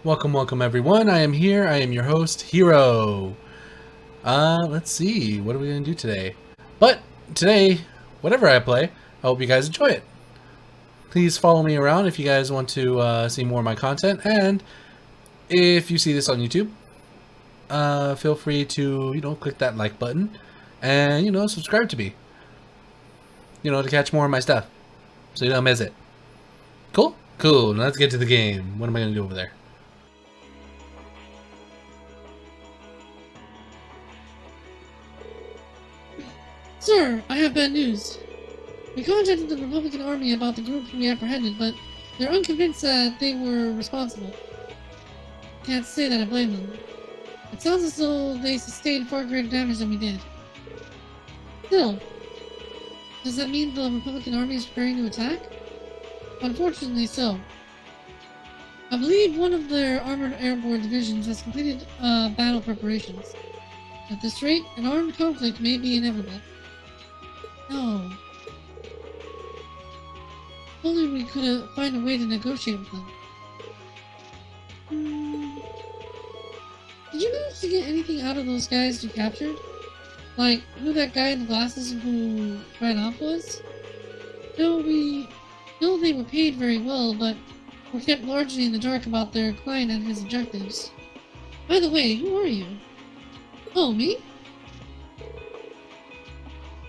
Welcome everyone. I am here. I am your host, Hiro. Let's see. What are we going to do today? But today, whatever I play, I hope you guys enjoy it. Please follow me around if you guys want to see more of my content. And if you see this on YouTube, feel free to, click that like button and, subscribe to me. To catch more of my stuff. So you don't miss it. Cool? Cool. Now let's get to the game. What am I going to do over there? Sir, I have bad news. We contacted the Republican Army about the group we apprehended, but they're unconvinced that they were responsible. Can't say that I blame them. It sounds as though they sustained far greater damage than we did. Still, does that mean the Republican Army is preparing to attack? Unfortunately so. I believe one of their armored airborne divisions has completed battle preparations. At this rate, an armed conflict may be inevitable. No. If only we could find a way to negotiate with them. Did you manage to get anything out of those guys you captured? Like, who that guy in the glasses who ran off was? No, we know they were paid very well, but were kept largely in the dark about their client and his objectives. By the way, who are you? Oh, me?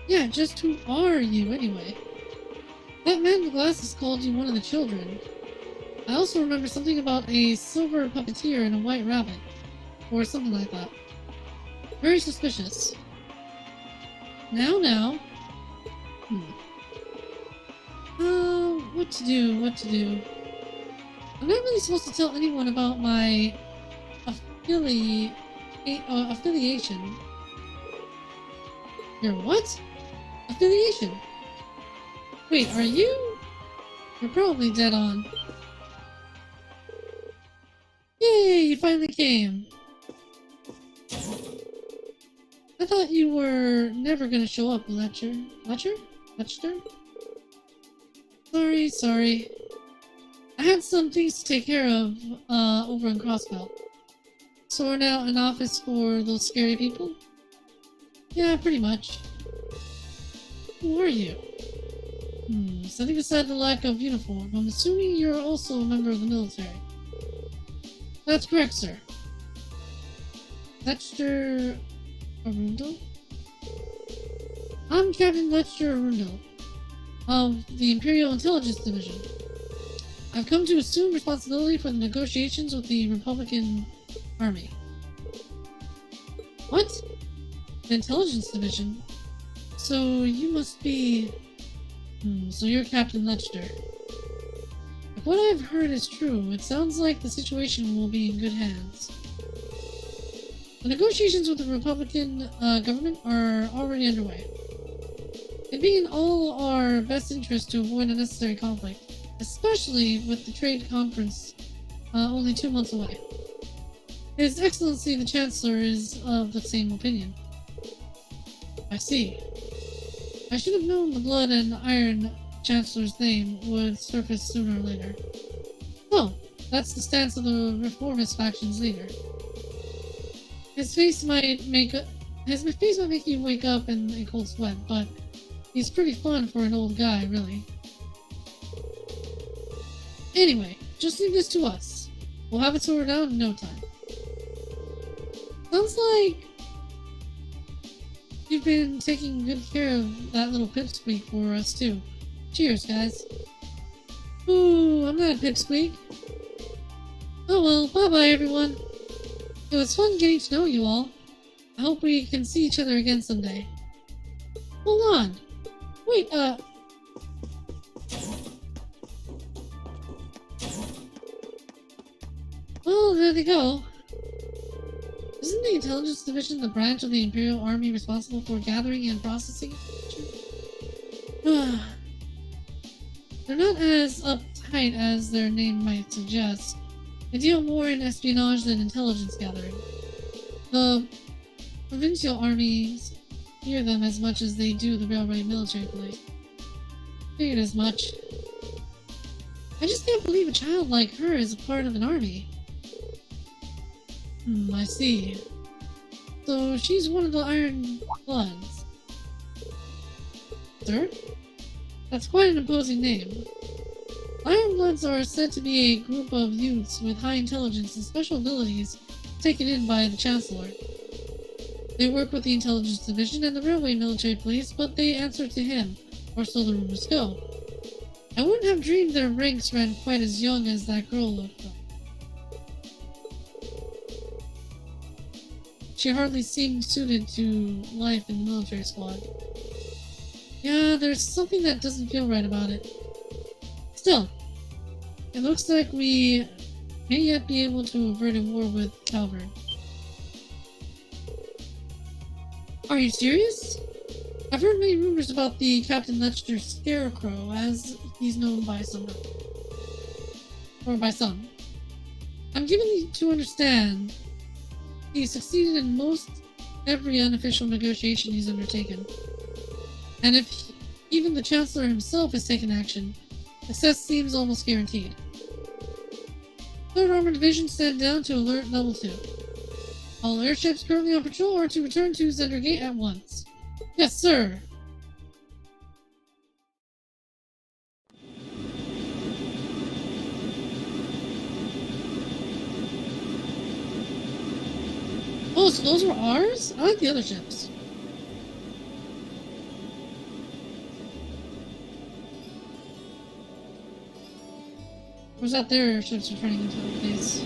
Yeah, just who are you, anyway? That man with glasses called you one of the children. I also remember something about a silver puppeteer and a white rabbit. Or something like that. Very suspicious. Now. What to do? I'm not really supposed to tell anyone about my affiliation. Your what? Affiliation? Wait, are you? You're probably dead on. Yay, you finally came. I thought you were never gonna show up, Letcher? Sorry. I had some things to take care of, over in Crossbelt. Sorting out an office for those scary people? Yeah, pretty much. Who are you? Setting aside the lack of uniform, I'm assuming you're also a member of the military. That's correct, sir. Lester Arundel? I'm Captain Lester Arundel of the Imperial Intelligence Division. I've come to assume responsibility for the negotiations with the Republican Army. What? The Intelligence Division? So you must be... so you're Captain Lester. If what I've heard is true, it sounds like the situation will be in good hands. The negotiations with the Republican government are already underway. It'd be in all our best interest to avoid unnecessary conflict, especially with the trade conference only 2 months away. His Excellency the Chancellor is of the same opinion. I see. I should have known the Blood and Iron Chancellor's name would surface sooner or later. Oh, that's the stance of the reformist faction's leader. His face might make you wake up in a cold sweat, but he's pretty fun for an old guy, really. Anyway, just leave this to us. We'll have it sorted out in no time. Sounds like you've been taking good care of that little pipsqueak for us too. Cheers, guys. Ooh, I'm not a pipsqueak. Oh well, bye-bye everyone. It was fun getting to know you all. I hope we can see each other again someday. Hold on. Wait, well, there they go. Isn't the Intelligence Division the branch of the Imperial Army responsible for gathering and processing information? They're not as uptight as their name might suggest. They deal more in espionage than intelligence gathering. The provincial armies fear them as much as they do the railway military police. Figured as much. I just can't believe a child like her is a part of an army. I see. So she's one of the Iron Bloods. Sir? That's quite an imposing name. Iron Bloods are said to be a group of youths with high intelligence and special abilities taken in by the Chancellor. They work with the Intelligence Division and the Railway Military Police, but they answer to him, or so the rumors go. I wouldn't have dreamed their ranks ran quite as young as that girl looked like. She hardly seemed suited to life in the military squad. Yeah, there's something that doesn't feel right about it. Still, it looks like we may yet be able to avert a war with Calvert. Are you serious? I've heard many rumors about the Captain Lechner Scarecrow, as he's known by some. Or by some. I'm given to understand he succeeded in most every unofficial negotiation he's undertaken. And if even the Chancellor himself has taken action, success seems almost guaranteed. 3rd Armored Division stand down to alert level 2. All airships currently on patrol are to return to Zender Gate at once. Yes, sir! Oh, so those were ours? I like the other ships. Or was that their ships returning into the base?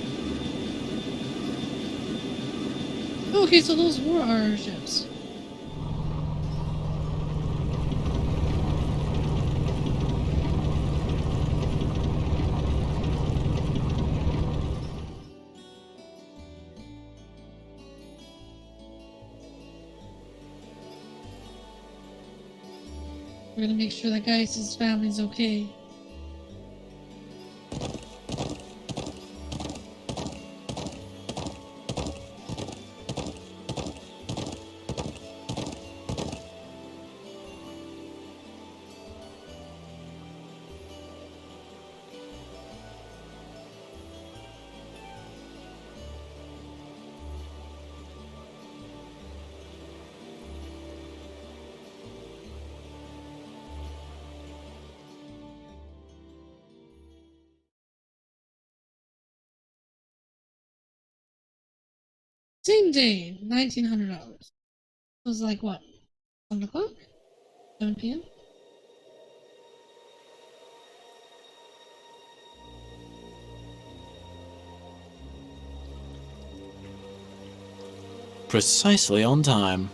Oh, okay, so those were our ships. We're gonna make sure that Gaius' family's okay. Same day, $1,900. It was like what? 7 o'clock? 7 p.m.? Precisely on time.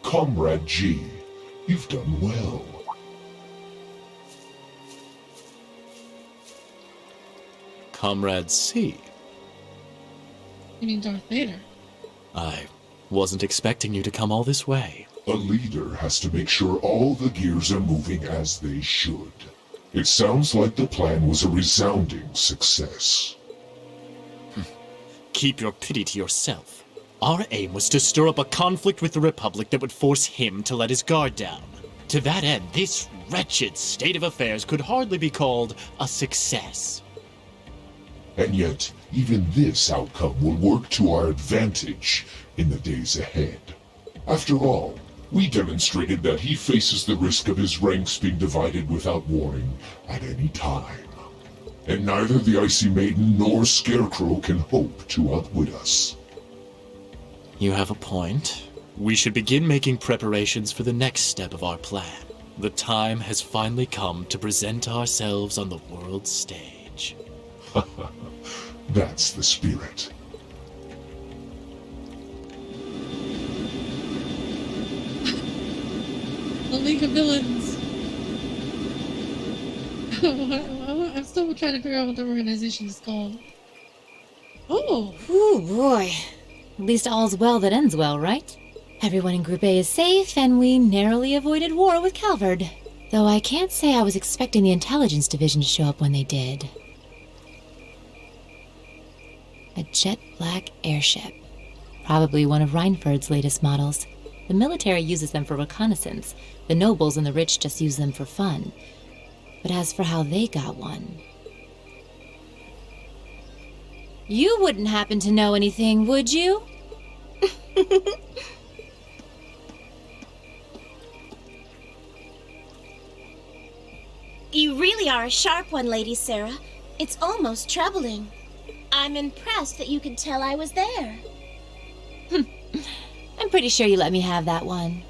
Comrade G, you've done well. Comrade C. You mean Darth Vader? I wasn't expecting you to come all this way. A leader has to make sure all the gears are moving as they should. It sounds like the plan was a resounding success. Keep your pity to yourself. Our aim was to stir up a conflict with the Republic that would force him to let his guard down. To that end, this wretched state of affairs could hardly be called a success. And yet, even this outcome will work to our advantage in the days ahead. After all, we demonstrated that he faces the risk of his ranks being divided without warning at any time. And neither the Icy Maiden nor Scarecrow can hope to outwit us. You have a point. We should begin making preparations for the next step of our plan. The time has finally come to present ourselves on the world stage. That's the spirit. The League of Villains. I'm still trying to figure out what the organization is called. Oh! Ooh, boy. At least all's well that ends well, right? Everyone in Group A is safe, and we narrowly avoided war with Calvard. Though I can't say I was expecting the Intelligence Division to show up when they did. A jet black airship. Probably one of Reinford's latest models. The military uses them for reconnaissance. The nobles and the rich just use them for fun. But as for how they got one... You wouldn't happen to know anything, would you? You really are a sharp one, Lady Sarah. It's almost troubling. I'm impressed that you could tell I was there. I'm pretty sure you let me have that one.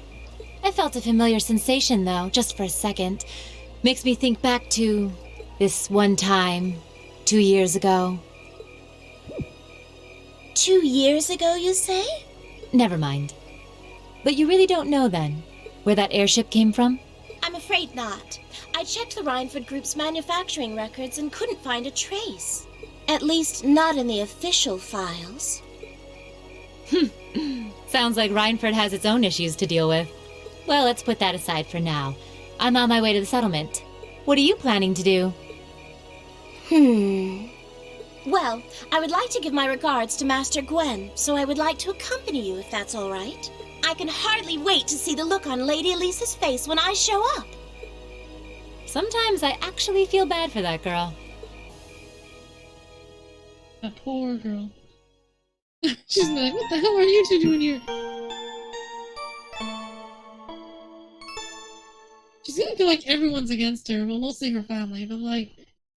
I felt a familiar sensation, though, just for a second. Makes me think back to this one time, 2 years ago. 2 years ago, you say? Never mind. But you really don't know, then, where that airship came from? I'm afraid not. I checked the Rhineford Group's manufacturing records and couldn't find a trace. At least, not in the official files. Sounds like Rhineford has its own issues to deal with. Well, let's put that aside for now. I'm on my way to the settlement. What are you planning to do? Well, I would like to give my regards to Master Gwen, so I would like to accompany you if that's all right. I can hardly wait to see the look on Lady Elisa's face when I show up. Sometimes I actually feel bad for that girl. That poor girl. She's like, what the hell are you two doing here? She's gonna feel like everyone's against her, well, mostly her family, but like,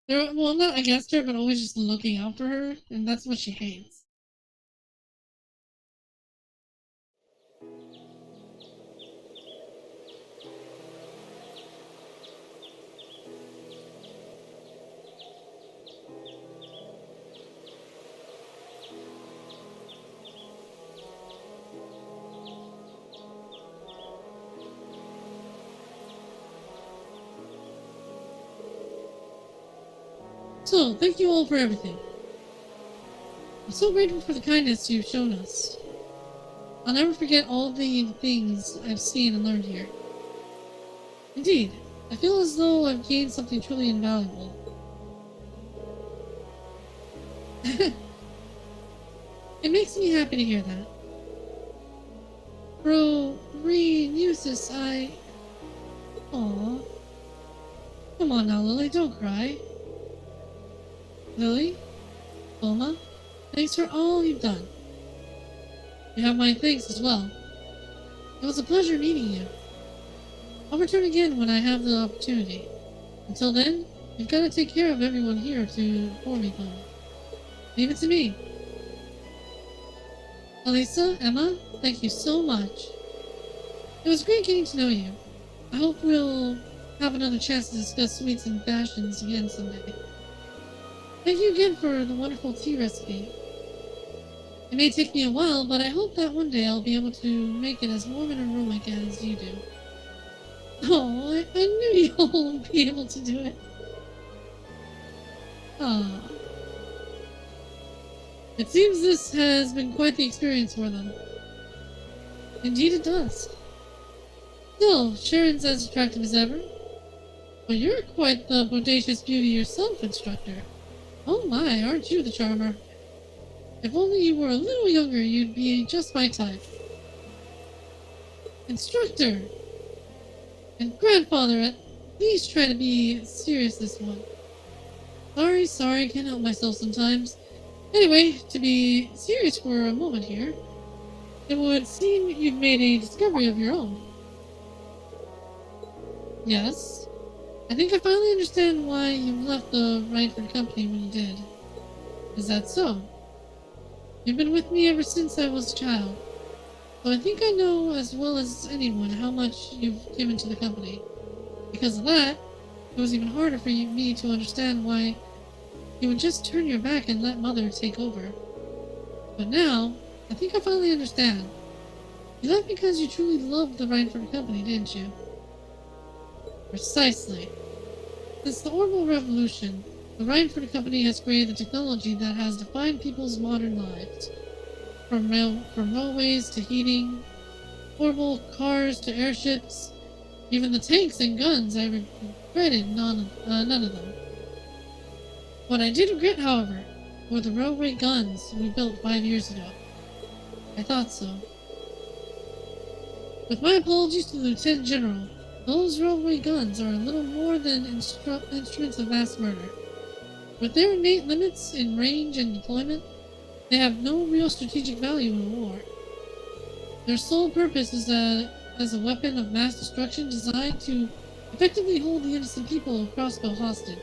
they're, well, not against her, but always just looking out for her, and that's what she hates. So, thank you all for everything. I'm so grateful for the kindness you've shown us. I'll never forget all the things I've seen and learned here. Indeed, I feel as though I've gained something truly invaluable. It makes me happy to hear that. Bro, Musis, Aww. Come on now, Lily, don't cry. Lily? Bulma? Thanks for all you've done. You have my thanks as well. It was a pleasure meeting you. I'll return again when I have the opportunity. Until then, you've got to take care of everyone here for me, Bulma. Leave it to me. Elisa, Emma, thank you so much. It was great getting to know you. I hope we'll have another chance to discuss sweets and fashions again someday. Thank you again for the wonderful tea recipe. It may take me a while, but I hope that one day I'll be able to make it as warm and aromatic as you do. Oh, I knew you'll be able to do it. Ah. It seems this has been quite the experience for them. Indeed it does. Still, Sharon's as attractive as ever. But you're quite the bodacious beauty yourself, Instructor. Oh my, aren't you the charmer? If only you were a little younger, you'd be just my type. Instructor! And Grandfather, please try to be serious this one. Sorry, can't help myself sometimes. Anyway, to be serious for a moment here, it would seem you've made a discovery of your own. Yes? I think I finally understand why you left the Rhineford Company when you did. Is that so? You've been with me ever since I was a child, so I think I know as well as anyone how much you've given to the company. Because of that, it was even harder for me to understand why you would just turn your back and let Mother take over. But now, I think I finally understand. You left because you truly loved the Rhineford Company, didn't you? Precisely. Since the Orbital Revolution, the Rhineford Company has created the technology that has defined people's modern lives. From railways to heating, portable cars to airships, even the tanks and guns, I regretted none of them. What I did regret, however, were the railway guns we built 5 years ago. I thought so. With my apologies to the Lieutenant General, those railway guns are a little more than instruments of mass murder. With their innate limits in range and deployment, they have no real strategic value in a war. Their sole purpose is as a weapon of mass destruction designed to effectively hold the innocent people of Crossbow hostage.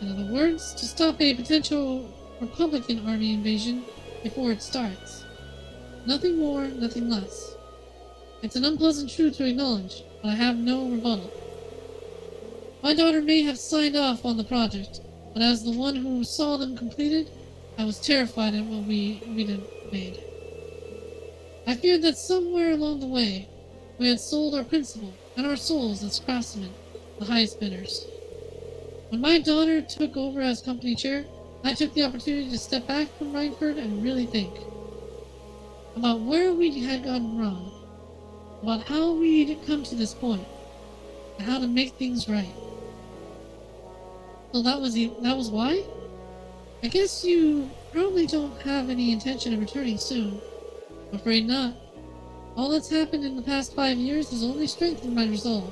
In other words, to stop a potential Republican army invasion before it starts. Nothing more, nothing less. It's an unpleasant truth to acknowledge, but I have no rebuttal. My daughter may have signed off on the project, but as the one who saw them completed, I was terrified at what we'd made. I feared that somewhere along the way, we had sold our principle and our souls as craftsmen, the highest bidders. When my daughter took over as company chair, I took the opportunity to step back from Rhineford and really think about where we had gone wrong, about how we'd come to this point, and how to make things right. So that was why? I guess you probably don't have any intention of returning soon. I'm afraid not. All that's happened in the past 5 years has only strengthened my resolve.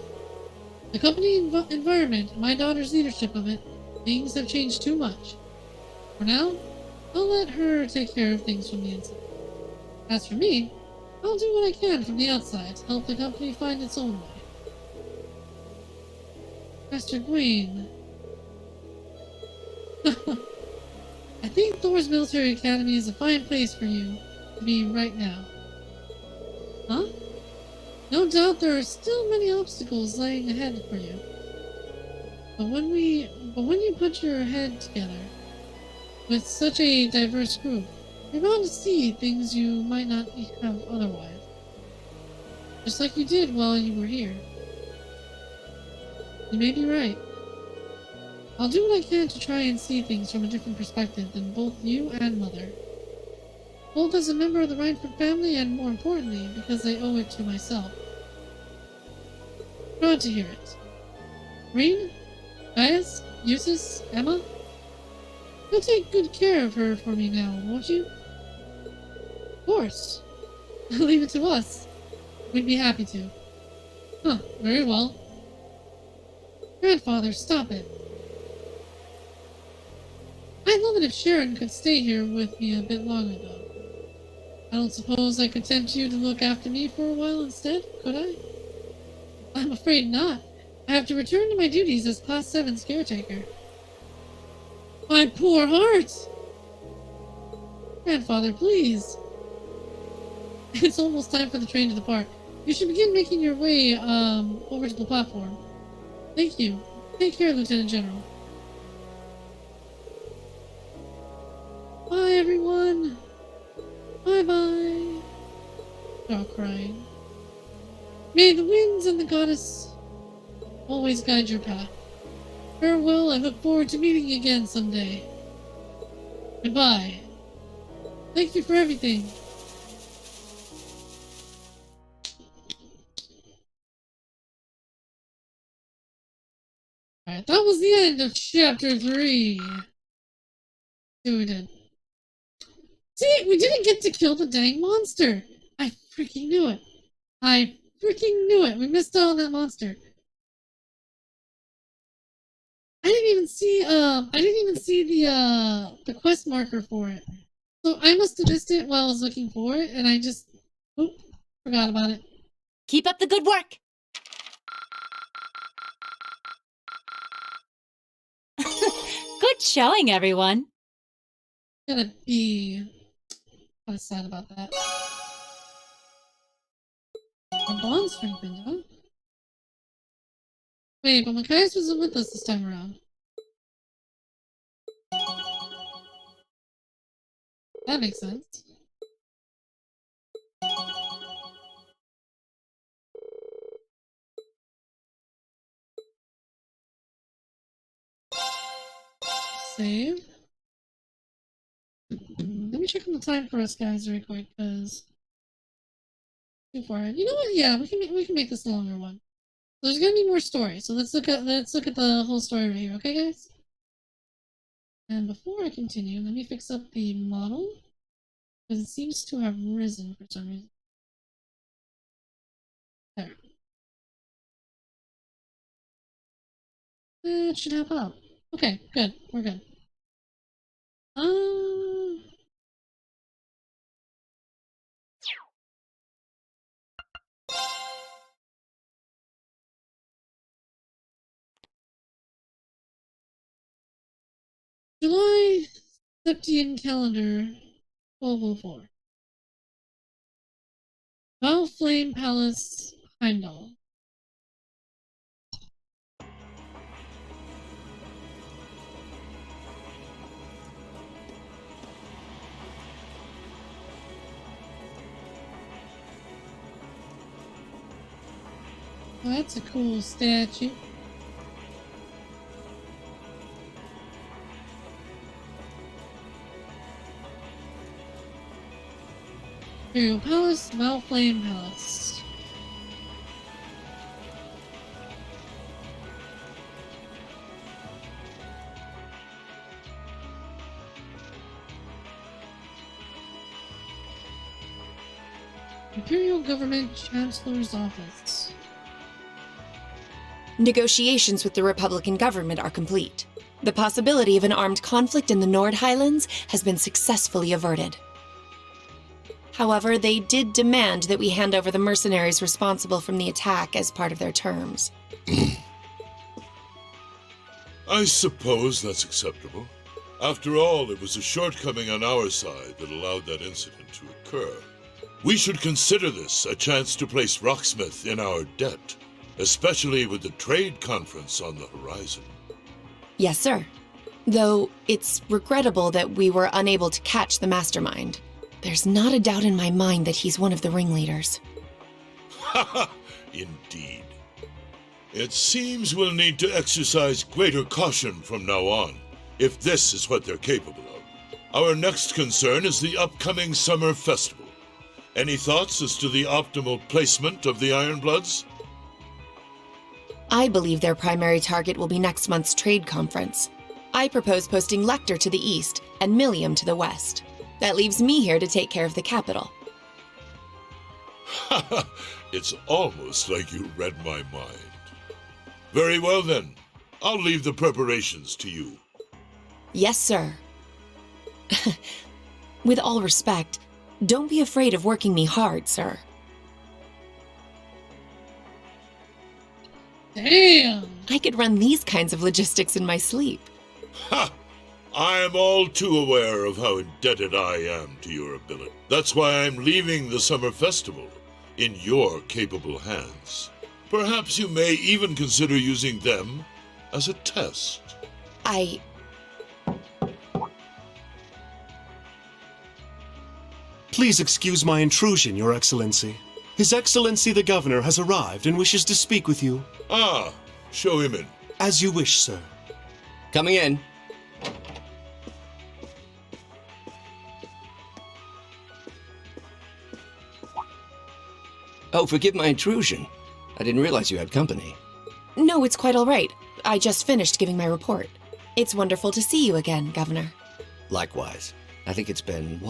The company environment, my daughter's leadership of it, things have changed too much. For now, I'll let her take care of things from the inside. As for me, I'll do what I can from the outside to help the company find its own way. Master Gwaine. I think Thor's Military Academy is a fine place for you to be right now. Huh? No doubt there are still many obstacles lying ahead for you. But when you put your head together with such a diverse group, you're bound to see things you might not have otherwise. Just like you did while you were here. You may be right. I'll do what I can to try and see things from a different perspective than both you and Mother. Both as a member of the Rhineford family and, more importantly, because I owe it to myself. Glad to hear it. Reen? Gaius? Eustace? Emma? You'll take good care of her for me now, won't you? Of course. Leave it to us. We'd be happy to. Huh, very well. Grandfather, stop it. I'd love it if Sharon could stay here with me a bit longer, though. I don't suppose I could tempt you to look after me for a while instead, could I? I'm afraid not. I have to return to my duties as Class 7's caretaker. My poor heart! Grandfather, please. It's almost time for the train to depart. You should begin making your way, over to the platform. Thank you. Take care, Lieutenant General. Bye, everyone. Bye-bye. They're all crying. May the winds and the goddess always guide your path. Farewell, I look forward to meeting you again someday. Goodbye. Thank you for everything. Alright, that was the end of Chapter 3. See what we did. See, we didn't get to kill the dang monster. I freaking knew it. I freaking knew it. We missed out on that monster. I didn't even see the quest marker for it. So I must have missed it while I was looking for it, and I just forgot about it. Keep up the good work! Good showing, everyone. I'm gonna be kind of sad about that. Our bond strengthened, huh? Wait, but Matthias wasn't with us this time around. That makes sense. Save. Let me check on the time for us guys real quick, because too far. You know what? Yeah, we can make this a longer one. So there's gonna be more story. So let's look at the whole story right here, okay, guys? And before I continue, let me fix up the model, because it seems to have risen for some reason. There. It should help out. Okay, good. We're good. Um, July Septian calendar 1204. Val Flame Palace, Heimdall. Oh, that's a cool statue. Imperial Palace, Val Flame Palace. Imperial Government Chancellor's Office. Negotiations with the Republican government are complete. The possibility of an armed conflict in the Nord Highlands has been successfully averted. However, they did demand that we hand over the mercenaries responsible from the attack as part of their terms. I suppose that's acceptable. After all, it was a shortcoming on our side that allowed that incident to occur. We should consider this a chance to place Rocksmith in our debt, especially with the trade conference on the horizon. Yes, sir. Though it's regrettable that we were unable to catch the mastermind. There's not a doubt in my mind that he's one of the ringleaders. Haha, indeed. It seems we'll need to exercise greater caution from now on, if this is what they're capable of. Our next concern is the upcoming summer festival. Any thoughts as to the optimal placement of the Ironbloods? I believe their primary target will be next month's trade conference. I propose posting Lecter to the east and Millium to the west. That leaves me here to take care of the capital. Haha, it's almost like you read my mind. Very well then, I'll leave the preparations to you. Yes, sir. With all respect, don't be afraid of working me hard, sir. Damn! I could run these kinds of logistics in my sleep. Ha! I am all too aware of how indebted I am to your ability. That's why I'm leaving the summer festival in your capable hands. Perhaps you may even consider using them as a test. Please excuse my intrusion, Your Excellency. His Excellency the Governor has arrived and wishes to speak with you. Ah, show him in. As you wish, sir. Coming in. Oh, forgive my intrusion. I didn't realize you had company. No, it's quite all right. I just finished giving my report. It's wonderful to see you again, Governor. Likewise. I think it's been,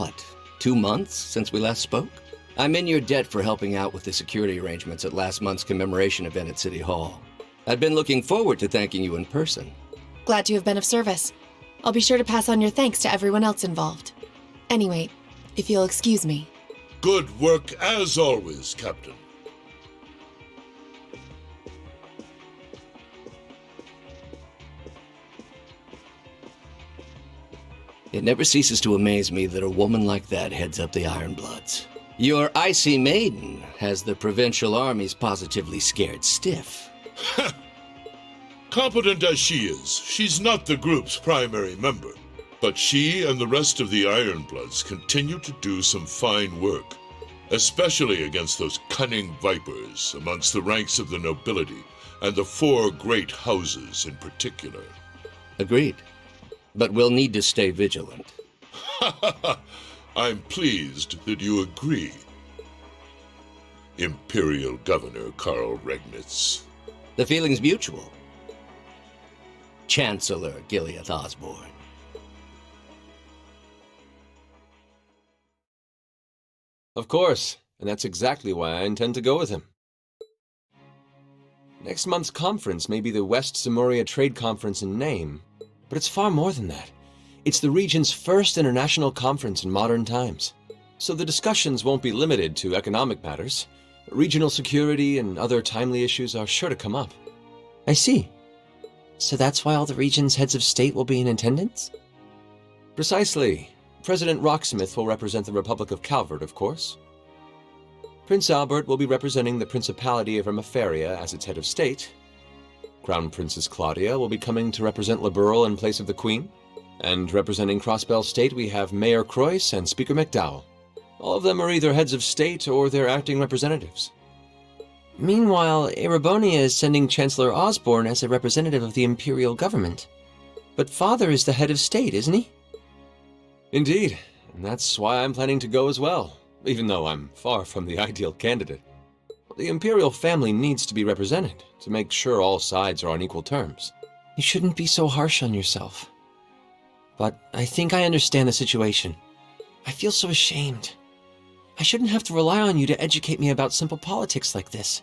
2 months since we last spoke? I'm in your debt for helping out with the security arrangements at last month's commemoration event at City Hall. I'd been looking forward to thanking you in person. Glad to have been of service. I'll be sure to pass on your thanks to everyone else involved. Anyway, if you'll excuse me. Good work as always, Captain. It never ceases to amaze me that a woman like that heads up the Ironbloods. Your icy maiden has the provincial armies positively scared stiff. Competent as she is, she's not the group's primary member. But she and the rest of the Ironbloods continue to do some fine work, especially against those cunning vipers amongst the ranks of the nobility and the 4 great houses in particular. Agreed. But we'll need to stay vigilant. I'm pleased that you agree, Imperial Governor Karl Regnitz. The feeling's mutual. Chancellor Gileath Osborne. Of course, and that's exactly why I intend to go with him. Next month's conference may be the West Samoria Trade Conference in name, but it's far more than that. It's the region's first international conference in modern times, so the discussions won't be limited to economic matters. Regional security and other timely issues are sure to come up. I see. So that's why all the region's heads of state will be in attendance? Precisely. President Rocksmith will represent the Republic of Calvard, of course. Prince Albert will be representing the Principality of Remaferia as its head of state. Crown Princess Claudia will be coming to represent Liberal in place of the Queen. And representing Crossbell State, we have Mayor Croyce and Speaker McDowell. All of them are either heads of state or their acting representatives. Meanwhile, Erebonia is sending Chancellor Osborne as a representative of the Imperial government. But Father is the head of state, isn't he? Indeed, and that's why I'm planning to go as well, even though I'm far from the ideal candidate. The Imperial family needs to be represented to make sure all sides are on equal terms. You shouldn't be so harsh on yourself. But I think I understand the situation. I feel so ashamed. I shouldn't have to rely on you to educate me about simple politics like this.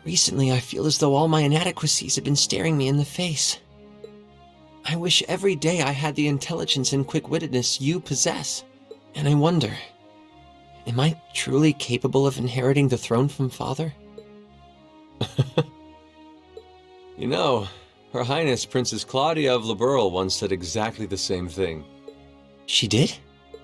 Recently, I feel as though all my inadequacies have been staring me in the face. I wish every day I had the intelligence and quick-wittedness you possess. And I wonder, am I truly capable of inheriting the throne from Father? You know, Her Highness Princess Claudia of Liberal once said exactly the same thing. She did?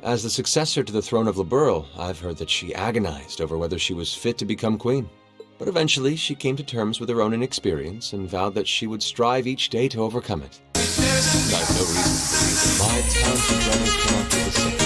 As the successor to the throne of Liberal, I've heard that she agonized over whether she was fit to become queen. But eventually, she came to terms with her own inexperience and vowed that she would strive each day to overcome it. I have no reason to believe that my talented brother cannot do the same.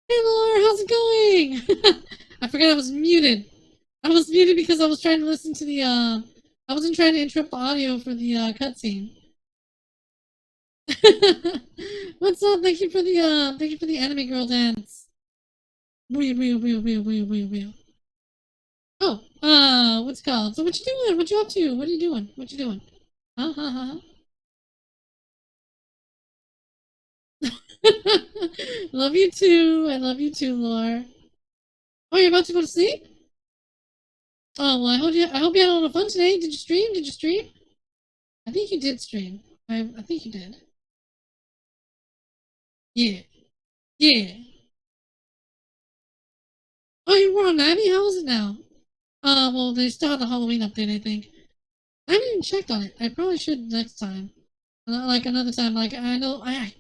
Hey Laura, how's it going? I forgot I was muted. I was muted because I was trying to listen to the I wasn't trying to interrupt the audio for the cutscene. What's up? Thank you for the anime girl dance. Wheel. Oh, what's it called? So what you doing? What you up to? What are you doing? What you doing? Huh? Love you too. I love you too, Laura. Oh, you're about to go to sleep? Oh well, I hope you had a lot of fun today. Did you stream? I think you did stream. I think you did. Yeah. Oh, you were on Abby? How is it now? Well, they still have the Halloween update, I think. I haven't even checked on it. I probably should next time. Like another time. Like I know I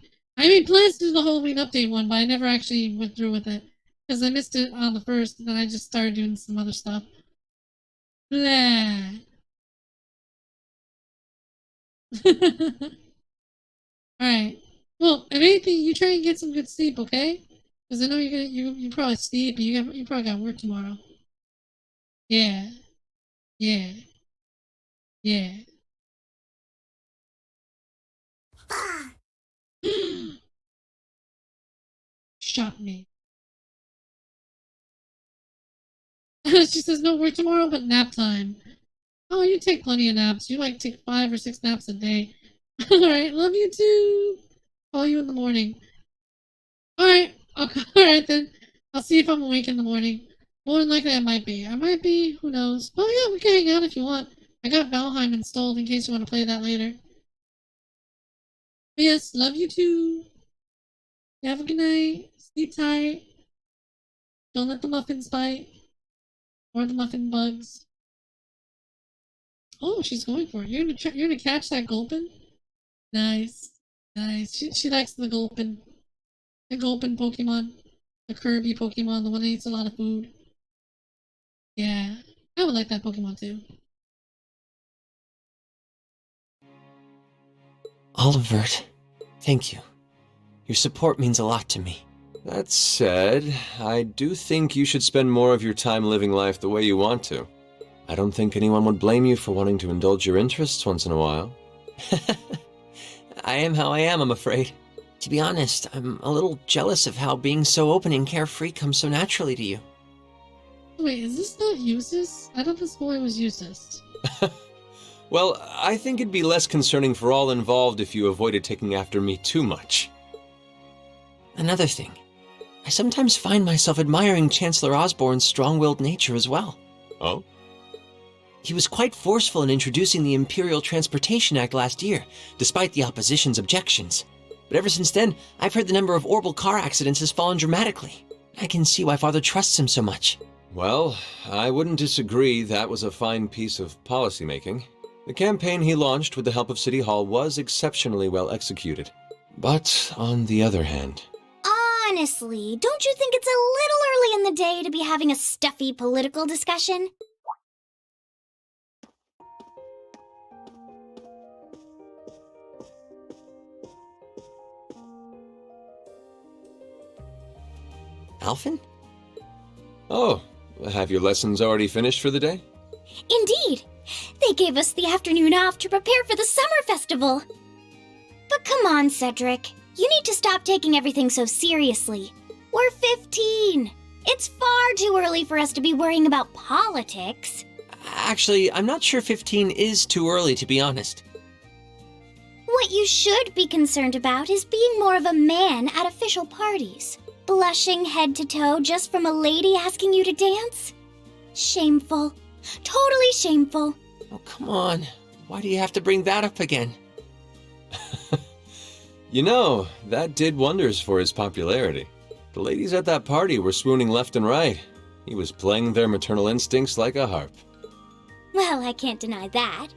made plans to do the Halloween update one, but I never actually went through with it because I missed it on the first, and then I just started doing some other stuff. Blah. Alright. Well, if anything, you try and get some good sleep, okay? Because I know you probably sleep, and you probably got work tomorrow. Yeah. Shot me. She says no work tomorrow, but nap time. Oh, you take plenty of naps. You like take 5 or 6 naps a day. Alright, love you too. Call you in the morning. Alright, alright then. I'll see if I'm awake in the morning. More than likely I might be. Who knows. Well, yeah, we can hang out if you want. I got Valheim installed in case you want to play that later. But yes, love you too. You have a good night. Sleep tight. Don't let the muffins bite. Or the muffin bugs. Oh, she's going for it. You're gonna catch that Gulpin? Nice. Nice. She likes the Gulpin. The Gulpin Pokemon. The Kirby Pokemon, the one that eats a lot of food. Yeah. I would like that Pokemon too. Olivert, thank you. Your support means a lot to me. That said, I do think you should spend more of your time living life the way you want to. I don't think anyone would blame you for wanting to indulge your interests once in a while. I am how I am, I'm afraid. To be honest, I'm a little jealous of how being so open and carefree comes so naturally to you. Wait, is this not Usus? I thought this boy was Usus. Well, I think it'd be less concerning for all involved if you avoided taking after me too much. Another thing, I sometimes find myself admiring Chancellor Osborne's strong-willed nature as well. Oh? He was quite forceful in introducing the Imperial Transportation Act last year, despite the opposition's objections. But ever since then, I've heard the number of orbital car accidents has fallen dramatically. I can see why Father trusts him so much. Well, I wouldn't disagree that was a fine piece of policymaking. The campaign he launched with the help of City Hall was exceptionally well executed. But on the other hand... Honestly, don't you think it's a little early in the day to be having a stuffy political discussion? Alphen? Oh, have your lessons already finished for the day? Indeed! They gave us the afternoon off to prepare for the summer festival. But come on, Cedric. You need to stop taking everything so seriously. We're 15. It's far too early for us to be worrying about politics. Actually, I'm not sure 15 is too early, to be honest. What you should be concerned about is being more of a man at official parties. Blushing head to toe just from a lady asking you to dance? Shameful. Totally shameful. Oh, come on. Why do you have to bring that up again? You know, that did wonders for his popularity. The ladies at that party were swooning left and right. He was playing their maternal instincts like a harp. Well, I can't deny that.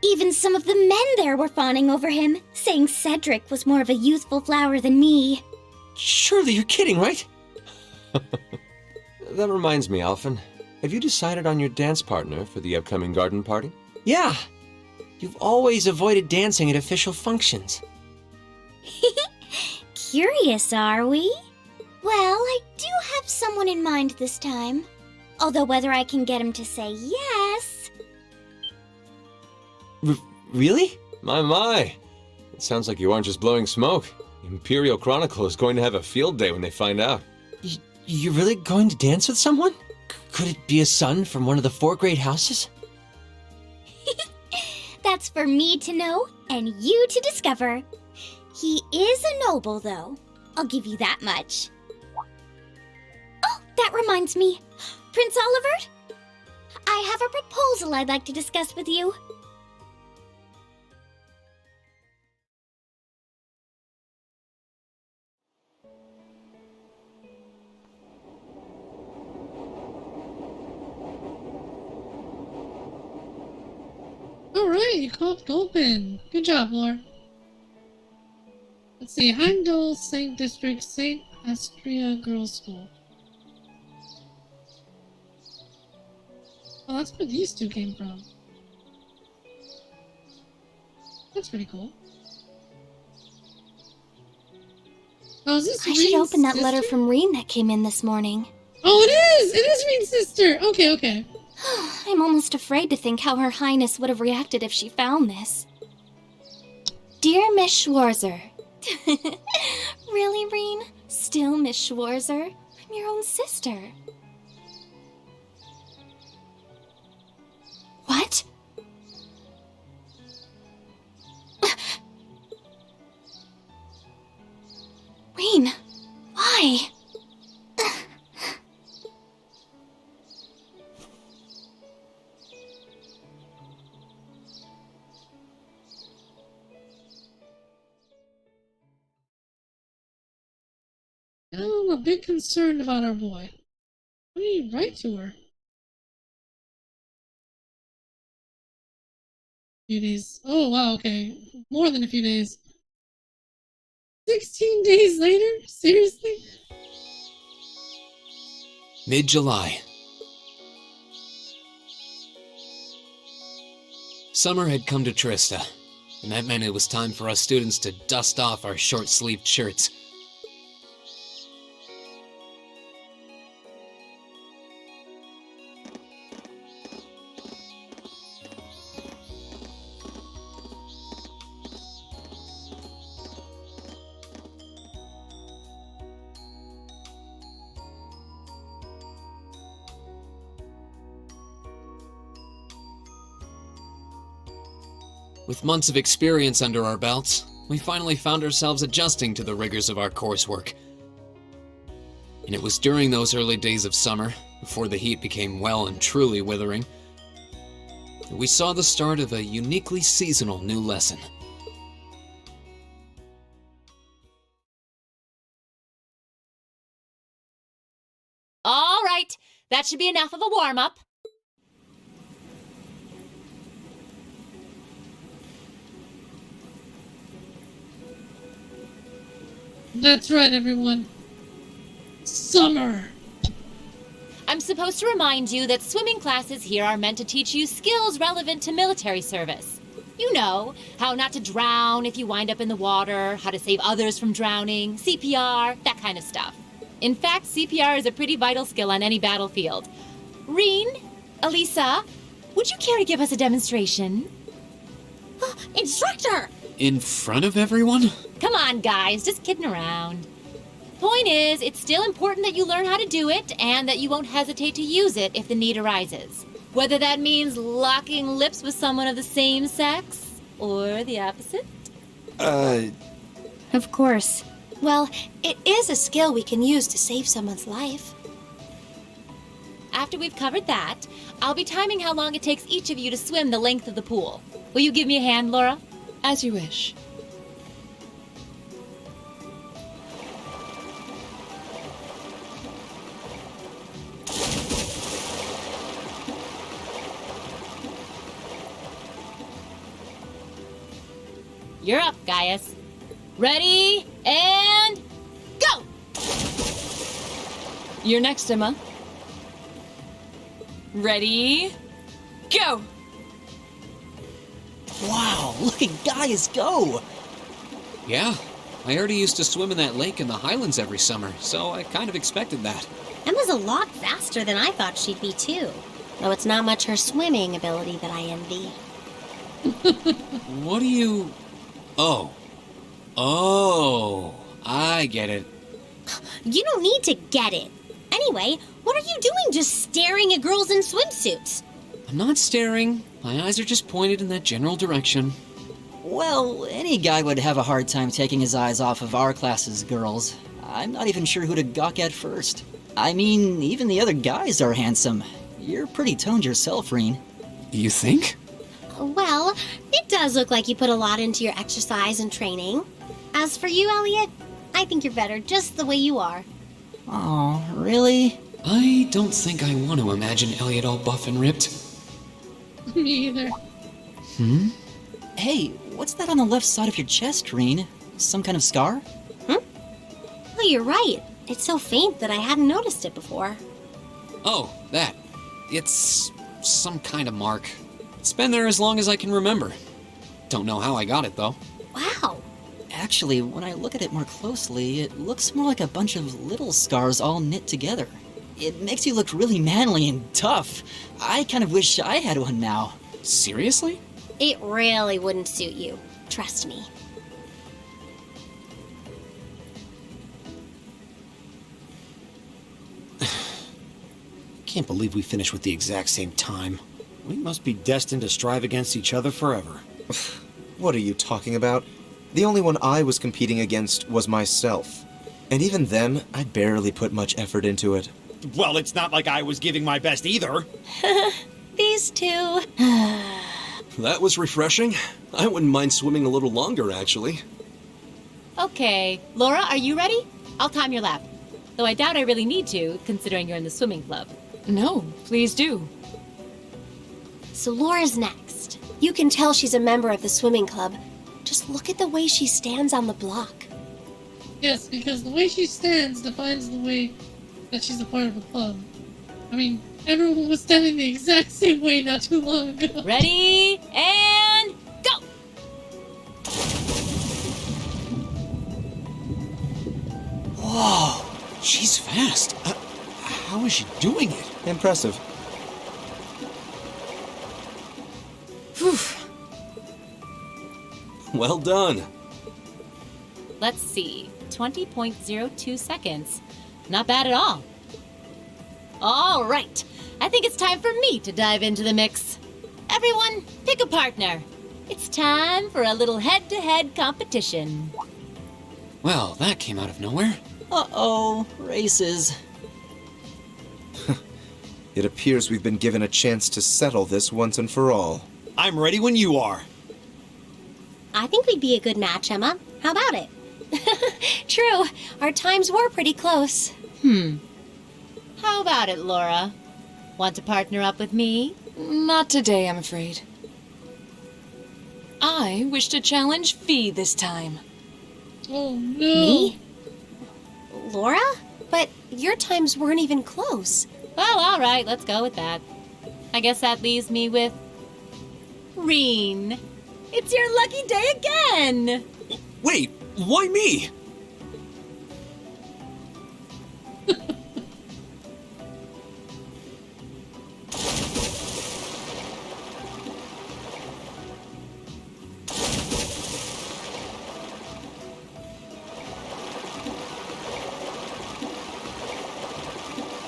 Even some of the men there were fawning over him, saying Cedric was more of a youthful flower than me. Surely you're kidding, right? That reminds me, Alphen. Have you decided on your dance partner for the upcoming garden party? Yeah. You've always avoided dancing at official functions. Curious, are we? Well, I do have someone in mind this time. Although whether I can get him to say yes... Really? My. It sounds like you aren't just blowing smoke. Imperial Chronicle is going to have a field day when they find out. You're really going to dance with someone? Could it be a son from one of the 4 great houses? That's for me to know and you to discover. He is a noble, though. I'll give you that much. Oh, that reminds me. Prince Olivert? I have a proposal I'd like to discuss with you. Alright, you caught Gulpin. Good job, Laura. Let's see, Heimdall, St. District, St. Astria Girls' School. Oh, that's where these two came from. That's pretty cool. Oh, is this I should Reen's open that sister? letter from Reen that came in this morning. Oh, it is! It is Reen's sister! Okay. I'm almost afraid to think how Her Highness would have reacted if she found this. Dear Miss Schwarzer. Really, Reen? Still Miss Schwarzer? I'm your own sister. What? Reen, why? I'm a bit concerned about our boy. What do you write to her? Few days. Oh, wow, okay. More than a few days. 16 days later? Seriously? Mid-July. Summer had come to Trista, and that meant it was time for us students to dust off our short-sleeved shirts. With months of experience under our belts, we finally found ourselves adjusting to the rigors of our coursework. And it was during those early days of summer, before the heat became well and truly withering, that we saw the start of a uniquely seasonal new lesson. All right, that should be enough of a warm-up. That's right, everyone. Summer. I'm supposed to remind you that swimming classes here are meant to teach you skills relevant to military service. You know, how not to drown if you wind up in the water, how to save others from drowning, CPR, that kind of stuff. In fact, CPR is a pretty vital skill on any battlefield. Reen, Elisa, would you care to give us a demonstration? Instructor! In front of everyone? Come on, guys, just kidding around. Point is, it's still important that you learn how to do it and that you won't hesitate to use it if the need arises. Whether that means locking lips with someone of the same sex or the opposite. Of course. Well, it is a skill we can use to save someone's life. After we've covered that, I'll be timing how long it takes each of you to swim the length of the pool. Will you give me a hand, Laura? As you wish. You're up, Gaius. Ready, and go! You're next, Emma. Ready, go! Wow, look at Gaius go! Yeah, I already used to swim in that lake in the Highlands every summer, so I kind of expected that. Emma's a lot faster than I thought she'd be, too. Though it's not much her swimming ability that I envy. What do you... Oh, I get it. You don't need to get it. Anyway, what are you doing just staring at girls in swimsuits? I'm not staring. My eyes are just pointed in that general direction. Well, any guy would have a hard time taking his eyes off of our class's girls. I'm not even sure who to gawk at first. I mean, even the other guys are handsome. You're pretty toned yourself, Reen. You think? Well, it does look like you put a lot into your exercise and training. As for you, Elliot, I think you're better just the way you are. Oh, really? I don't think I want to imagine Elliot all buff and ripped. Me either. Hey, what's that on the left side of your chest, Reen? Some kind of scar? Oh, you're right. It's so faint that I hadn't noticed it before. Oh, that. It's some kind of mark. It's been there as long as I can remember. Don't know how I got it, though. Wow. Actually, when I look at it more closely, it looks more like a bunch of little scars all knit together. It makes you look really manly and tough. I kind of wish I had one now. Seriously? It really wouldn't suit you. Trust me. Can't believe we finished with the exact same time. We must be destined to strive against each other forever. What are you talking about? The only one I was competing against was myself. And even then, I barely put much effort into it. Well, it's not like I was giving my best either. These two. That was refreshing. I wouldn't mind swimming a little longer, actually. Okay, Laura, are you ready? I'll time your lap. Though I doubt I really need to, considering you're in the swimming club. No, please do. So Laura's next. You can tell she's a member of the swimming club. Just look at the way she stands on the block. Yes, because the way she stands defines the way that she's a part of a club. I mean, everyone was standing the exact same way not too long ago. Ready, and go! Whoa, she's fast. How is she doing it? Impressive. Whew. Well done. Let's see. 20.02 seconds. Not bad at all. All right. I think it's time for me to dive into the mix. Everyone, pick a partner. It's time for a little head-to-head competition. Well, that came out of nowhere. Uh-oh, races. It appears we've been given a chance to settle this once and for all. I'm ready when you are. I think we'd be a good match, Emma. How about it? True, our times were pretty close. How about it, Laura? Want to partner up with me? Not today, I'm afraid. I wish to challenge Fee this time. Oh no! Me? Laura? But your times weren't even close. Well, all right, let's go with that. I guess that leaves me with Reen. It's your lucky day again! Wait, why me?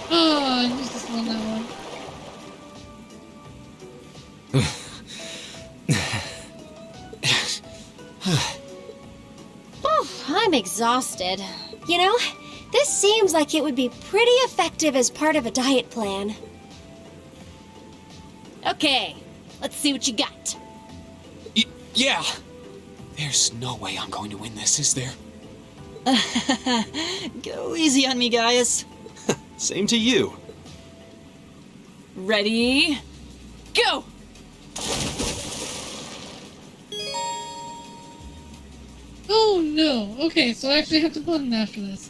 Oh, I used this one, that one. I'm exhausted. You know, this seems like it would be pretty effective as part of a diet plan. Okay, let's see what you got. Yeah. There's no way I'm going to win this, is there? Go easy on me, guys. Same to you. Ready? Go! Oh no! Okay, so I actually have to button after this.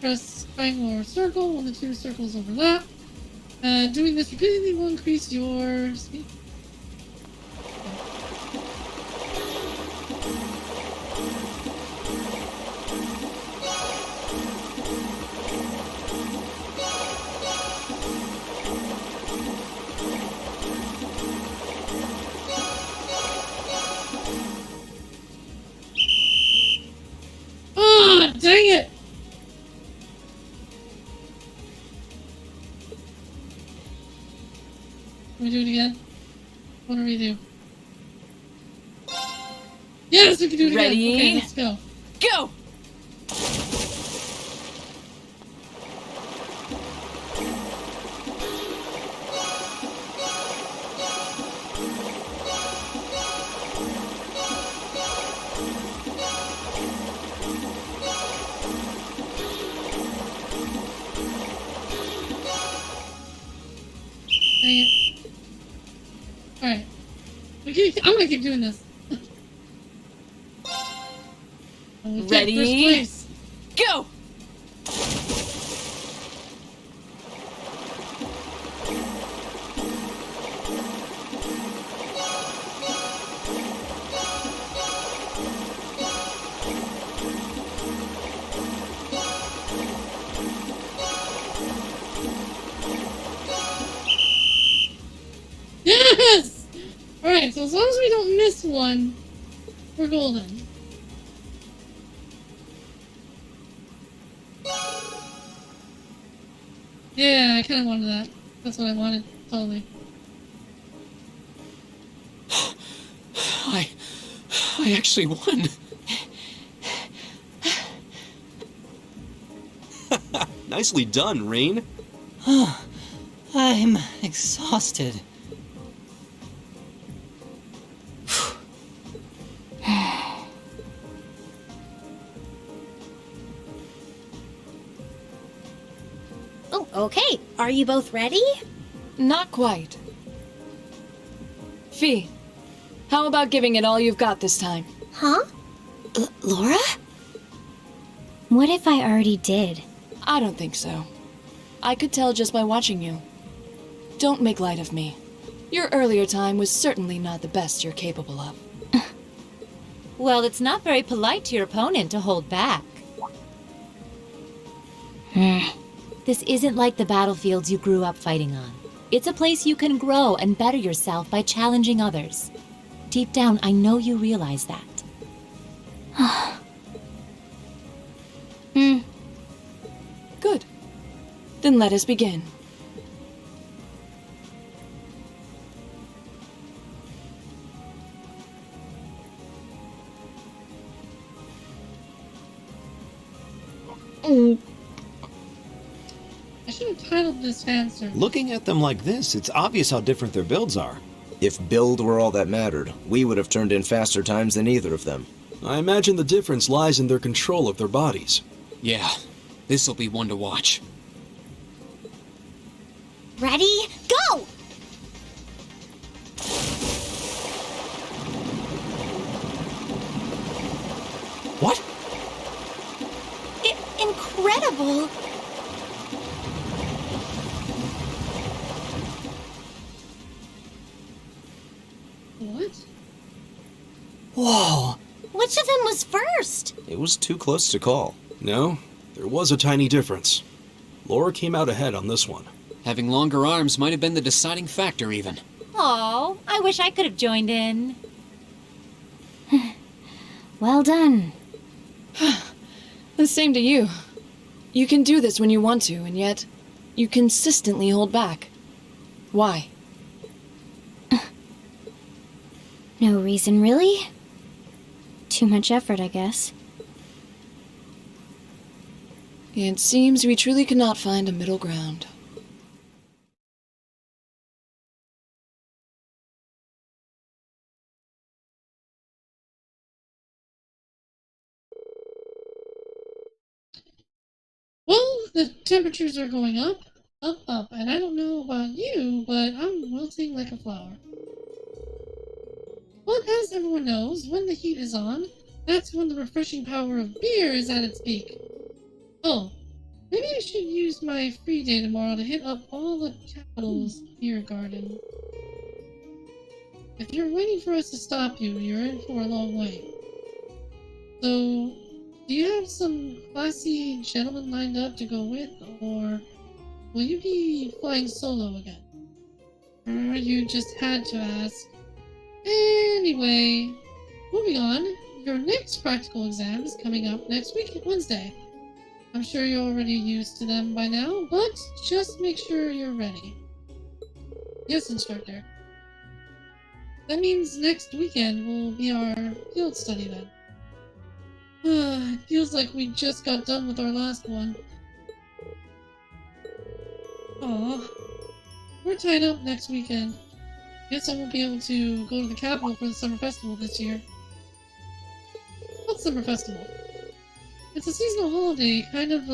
Press triangle or circle when the two circles overlap. Doing this repeatedly will increase your speed. Ah, dang it! Can we do it again? What do we do? Yes, we can do it Ready? again. Okay, let's go. Go! Dang it. Alright. I'm gonna keep doing this. We'll take first Ready? place. Go! Yes! Alright, so as long as we don't miss one, we're golden. Yeah, I kind of wanted that. That's what I wanted, totally. I actually won. Nicely done, Rain. I'm exhausted. Oh, okay. Are you both ready? Not quite. Fee, how about giving it all you've got this time? Huh? Laura? What if I already did? I don't think so. I could tell just by watching you. Don't make light of me. Your earlier time was certainly not the best you're capable of. Well, it's not very polite to your opponent to hold back. This isn't like the battlefields you grew up fighting on. It's a place you can grow and better yourself by challenging others. Deep down, I know you realize that. Good. Then let us begin. I should have titled this fan service. Looking at them like this, it's obvious how different their builds are. If build were all that mattered, we would have turned in faster times than either of them. I imagine the difference lies in their control of their bodies. Yeah, this'll be one to watch. Ready? Go! What? Incredible! What? Whoa! Which of them was first? It was too close to call. No, there was a tiny difference. Laura came out ahead on this one. Having longer arms might have been the deciding factor, even. Oh, I wish I could have joined in. Well done. The same to you. You can do this when you want to, and yet you consistently hold back. Why? No reason, really? Too much effort, I guess. It seems we truly cannot find a middle ground. Well, the temperatures are going up, up, and I don't know about you, but I'm wilting like a flower. But as everyone knows, when the heat is on, that's when the refreshing power of beer is at its peak. Oh, maybe I should use my free day tomorrow to hit up all the capital's beer garden. If you're waiting for us to stop you, you're in for a long wait. So, do you have some classy gentlemen lined up to go with, or will you be flying solo again? Or you just had to ask? Anyway, moving on, your next practical exam is coming up next week, Wednesday. I'm sure you're already used to them by now, but just make sure you're ready. Yes, instructor. That means next weekend will be our field study then. It feels like we just got done with our last one. Aw. We're tied up next weekend. Guess I won't be able to go to the capital for the summer festival this year. What's summer festival? It's a seasonal holiday, kind of,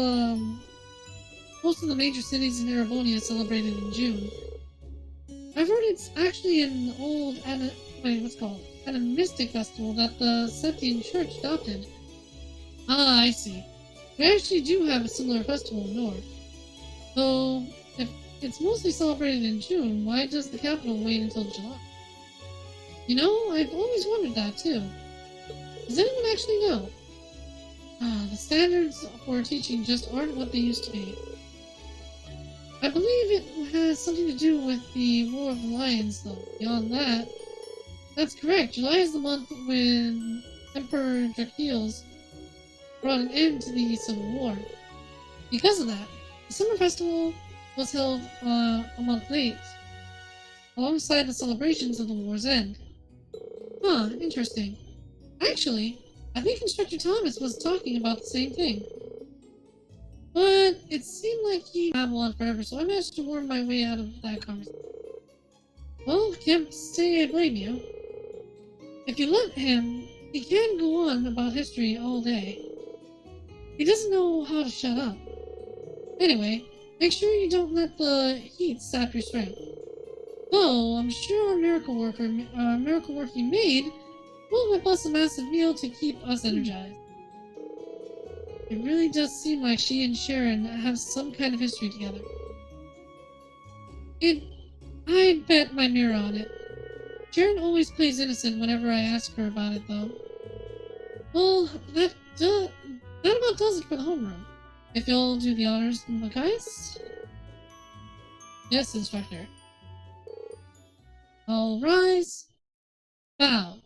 most of the major cities in Erebonia celebrate it in June. I've heard it's actually an old, animistic festival that the Septian Church adopted. Ah, I see. We actually do have a similar festival in North. Though, if it's mostly celebrated in June, why does the capital wait until July? You know, I've always wondered that too. Does anyone actually know? The standards for teaching just aren't what they used to be. I believe it has something to do with the War of the Lions, though. Beyond that, that's correct. July is the month when Emperor Drakiels brought an end to the Civil War. Because of that, the Summer Festival was held a month late, alongside the celebrations of the war's end. Huh, interesting. Actually, I think Instructor Thomas was talking about the same thing. But it seemed like he babbled on forever, so I managed to worm my way out of that conversation. Well, can't say I blame you. If you let him, he can go on about history all day. He doesn't know how to shut up. Anyway, make sure you don't let the heat sap your strength. Though I'm sure a miracle working maid will whip us a massive meal to keep us energized. It really does seem like she and Sharon have some kind of history together. I'd bet my mirror on it. Sharon always plays innocent whenever I ask her about it, though. Well, that about does it for the homeroom. If you'll do the honors, Machias? Yes, Instructor. All rise. Bow.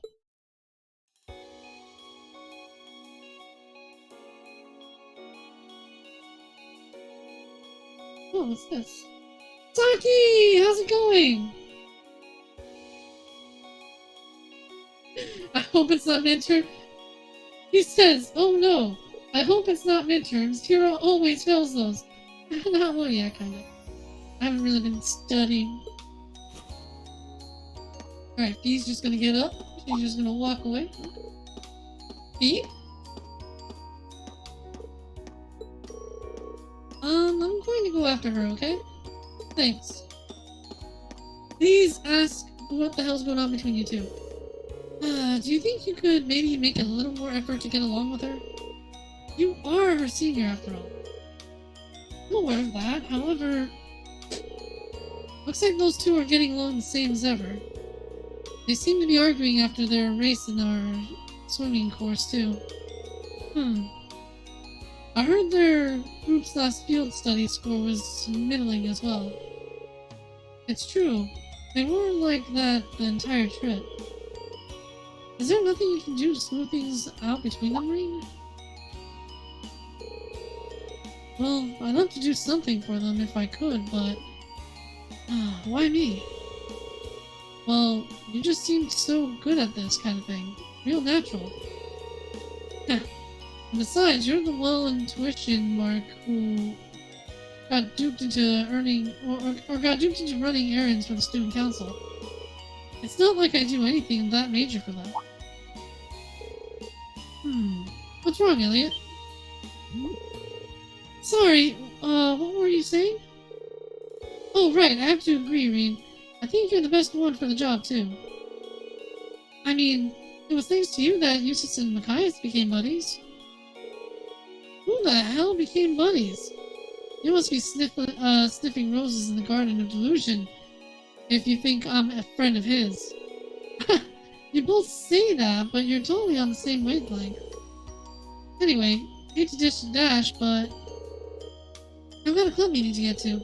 Oh, what's this? Saki! How's it going? I hope it's not midterm. He says, oh no, I hope it's not midterms. Hiro always fails those. Well, yeah, kinda. I haven't really been studying. Alright, Fee's just gonna get up. She's just gonna walk away. Fee? I'm going to go after her, okay? Thanks. Please ask what the hell's going on between you two. Do you think you could maybe make a little more effort to get along with her? You are her senior, after all. I'm aware of that, however... Looks like those two are getting along the same as ever. They seem to be arguing after their race in our swimming course, too. I heard their group's last field study score was middling as well. It's true. They were like that the entire trip. Is there nothing you can do to smooth things out between them, Ring? Well, I'd love to do something for them if I could, but... why me? Well, you just seem so good at this kind of thing. Real natural. Besides, you're the well-intuition mark who got duped into earning or got duped into running errands for the student council. It's not like I do anything that major for them. What's wrong, Elliot? Sorry, what were you saying? Oh, right, I have to agree, Reed. I think you're the best one for the job, too. I mean, it was thanks to you that Eustace and Machias became buddies. Who the hell became buddies? You must be sniffing roses in the Garden of Delusion, if you think I'm a friend of his. You both say that, but you're totally on the same wavelength. Anyway, hate to dish and dash, but I've got a club meeting to get to.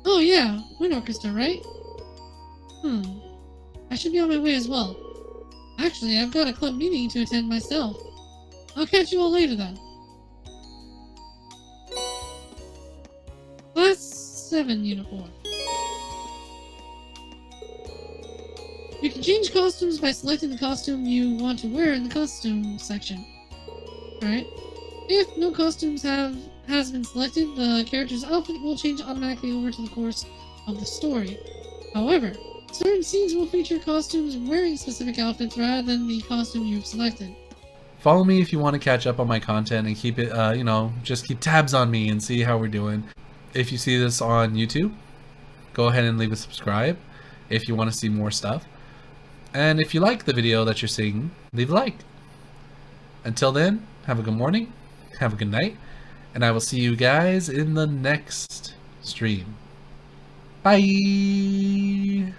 Oh yeah, wind orchestra, right? I should be on my way as well. Actually, I've got a club meeting to attend myself. I'll catch you all later then. Class 7 uniform. You can change costumes by selecting the costume you want to wear in the costume section. Alright. If no costumes has been selected, the character's outfit will change automatically over to the course of the story. However, certain scenes will feature costumes wearing specific outfits rather than the costume you've selected. Follow me if you want to catch up on my content and keep it, just keep tabs on me and see how we're doing. If you see this on YouTube, go ahead and leave a subscribe if you want to see more stuff. And if you like the video that you're seeing, leave a like. Until then, have a good morning, have a good night, and I will see you guys in the next stream. Bye!